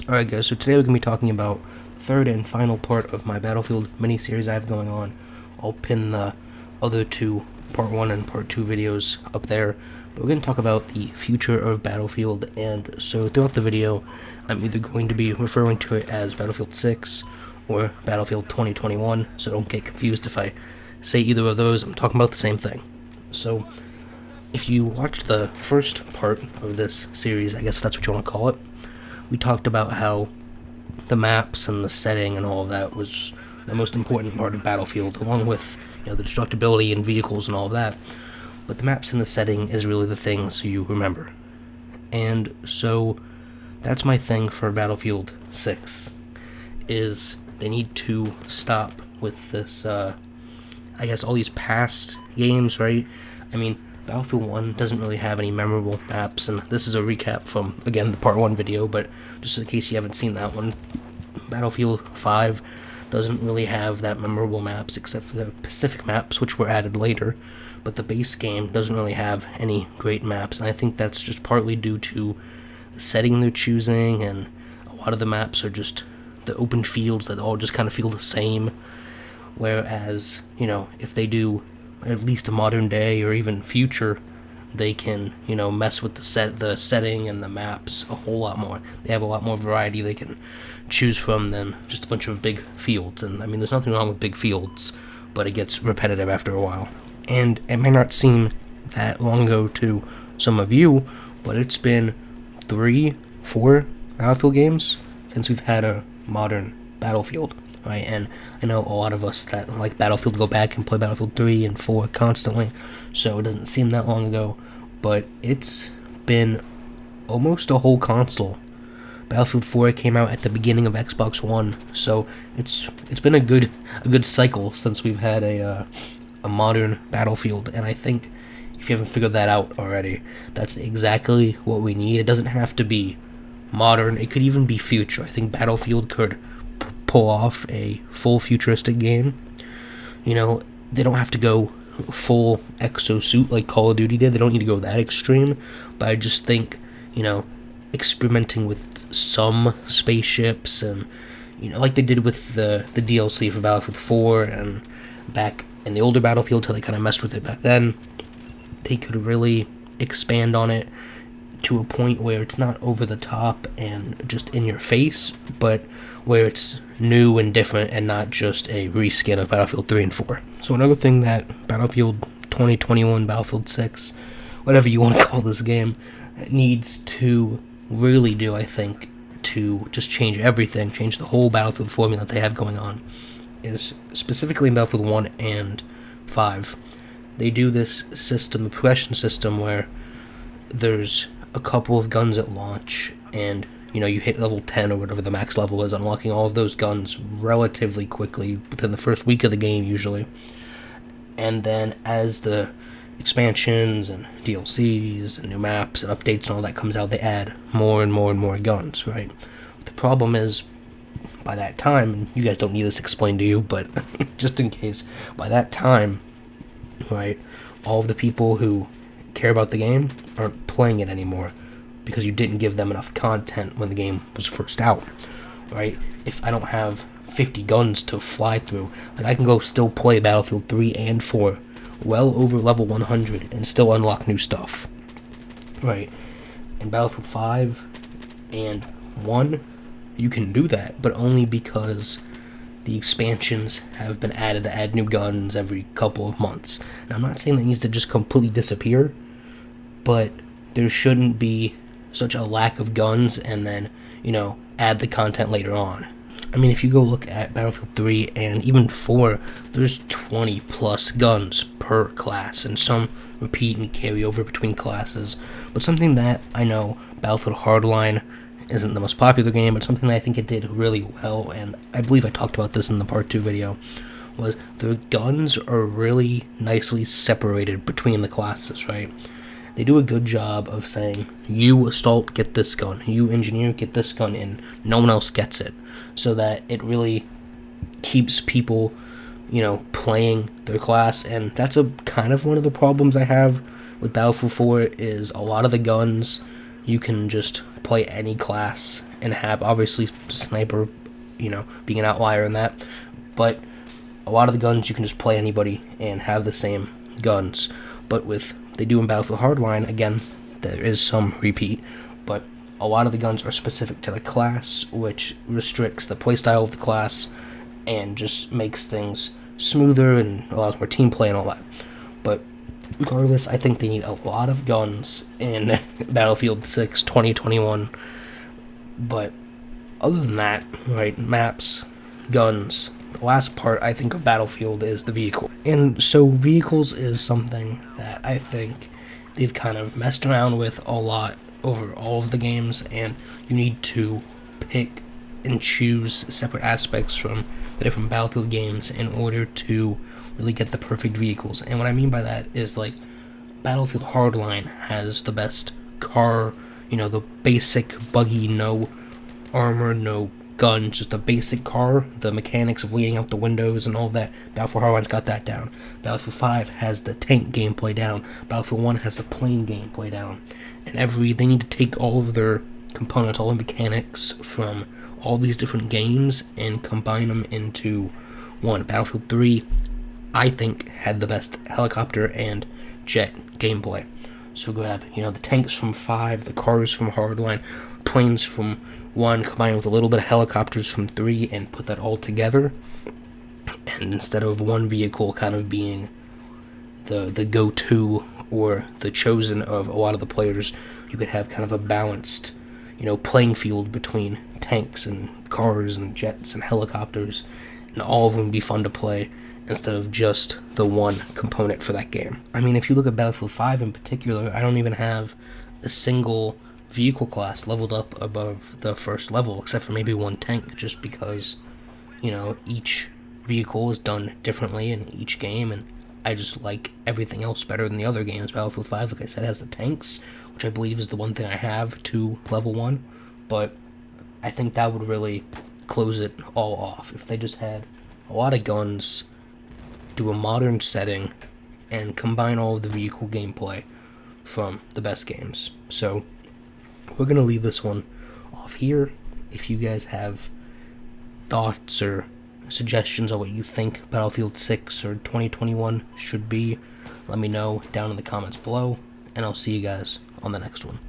Alright guys, so today we're going to be talking about the third and final part of my Battlefield mini-series I have going on. I'll pin the other two part 1 and part 2 videos up there. But we're going to talk about the future of Battlefield, and so throughout the video I'm either going to be referring to it as Battlefield 6 or Battlefield 2021, so don't get confused if I say either of those. I'm talking about the same thing. So if you watched the first part of this series, I guess if that's what you want to call it, we talked about how the maps and the setting and all of that was the most important part of Battlefield, along with the destructibility and vehicles and all of that. But the maps and the setting is really the things you remember. And so that's my thing for Battlefield 6, is they need to stop with this, I guess all these past games, right? I mean, Battlefield 1 doesn't really have any memorable maps, and this is a recap from, again, the part 1 video, but just in case you haven't seen that one, Battlefield 5 doesn't really have that memorable maps except for the Pacific maps, which were added later, but the base game doesn't really have any great maps, and I think that's just partly due to the setting they're choosing, and a lot of the maps are just the open fields that all just kind of feel the same, whereas, if they do at least a modern day or even future, they can, mess with the setting and the maps a whole lot more. They have a lot more variety they can choose from than just a bunch of big fields. And I mean, there's nothing wrong with big fields, but it gets repetitive after a while. And it may not seem that long ago to some of you, but it's been 3-4 Battlefield games since we've had a modern Battlefield. Right, and I know a lot of us that like Battlefield go back and play Battlefield 3 and 4 constantly, so it doesn't seem that long ago, but it's been almost a whole console. Battlefield 4 came out at the beginning of Xbox One, so it's been a good cycle since we've had a modern Battlefield, and I think if you haven't figured that out already, that's exactly what we need. It doesn't have to be modern, it could even be future. I think Battlefield could pull off a full futuristic game. They don't have to go full exosuit like Call of Duty did. They don't need to go that extreme, but I just think, experimenting with some spaceships and, like they did with the DLC for Battlefield 4 and back in the older Battlefield till they kind of messed with it back then, they could really expand on it to a point where it's not over the top and just in your face, but where it's new and different and not just a reskin of Battlefield 3 and 4. So another thing that Battlefield 2021, Battlefield 6, whatever you want to call this game, needs to really do, I think, to just change everything, change the whole Battlefield formula that they have going on, is specifically in Battlefield 1 and 5. They do this system, the progression system, where there's a couple of guns at launch, and you hit level 10 or whatever the max level is, unlocking all of those guns relatively quickly within the first week of the game usually. And then as the expansions and DLCs and new maps and updates and all that comes out, they add more and more and more guns, right? But the problem is, by that time, and you guys don't need this explained to you, but just in case, by that time, right, all of the people who care about the game aren't playing it anymore because you didn't give them enough content when the game was first out, right? If I don't have 50 guns to fly through, I can go still play Battlefield 3 and 4 well over level 100 and still unlock new stuff, right? In Battlefield 5 and 1, you can do that, but only because the expansions have been added to add new guns every couple of months. Now, I'm not saying that needs to just completely disappear, but there shouldn't be such a lack of guns and then, add the content later on. I mean, if you go look at Battlefield 3 and even 4, there's 20 plus guns per class, and some repeat and carry over between classes. But something that I know Battlefield Hardline isn't the most popular game, but something that I think it did really well, and I believe I talked about this in the part 2 video, was the guns are really nicely separated between the classes, right? They do a good job of saying, you assault, get this gun, you engineer, get this gun, and no one else gets it, so that it really keeps people, playing their class. And that's a kind of one of the problems I have with Battlefield 4, is a lot of the guns you can just play any class and have, obviously, sniper, being an outlier in that, but a lot of the guns you can just play anybody and have the same guns. But they do in Battlefield Hardline, again, there is some repeat, but a lot of the guns are specific to the class, which restricts the playstyle of the class and just makes things smoother and allows more team play and all that. But regardless, I think they need a lot of guns in Battlefield 6 2021. But other than that, right, maps, guns, the last part, I think, of Battlefield is the vehicle. And so vehicles is something that I think they've kind of messed around with a lot over all of the games, and you need to pick and choose separate aspects from the different Battlefield games in order to really get the perfect vehicles. And what I mean by that is, like, Battlefield Hardline has the best car, the basic buggy, no armor, no gun, just a basic car, the mechanics of leading out the windows and all of that. Battlefield Hardline's got that down. Battlefield 5 has the tank gameplay down. Battlefield 1 has the plane gameplay down. And they need to take all of their components, all the mechanics from all these different games and combine them into one. Battlefield 3, I think, had the best helicopter and jet gameplay. So grab, the tanks from 5, the cars from Hardline, planes from 1, combined with a little bit of helicopters from 3, and put that all together. And instead of one vehicle kind of being the go-to or the chosen of a lot of the players, you could have kind of a balanced, playing field between tanks and cars and jets and helicopters, and all of them would be fun to play instead of just the one component for that game. I mean, if you look at Battlefield 5 in particular, I don't even have a single vehicle class leveled up above the first level, except for maybe one tank, just because, each vehicle is done differently in each game, and I just like everything else better than the other games. Battlefield 5, like I said, has the tanks, which I believe is the one thing I have to level 1, but I think that would really close it all off if they just had a lot of guns, do a modern setting, and combine all of the vehicle gameplay from the best games. So we're going to leave this one off here. If you guys have thoughts or suggestions on what you think Battlefield 6 or 2021 should be, let me know down in the comments below, and I'll see you guys on the next one.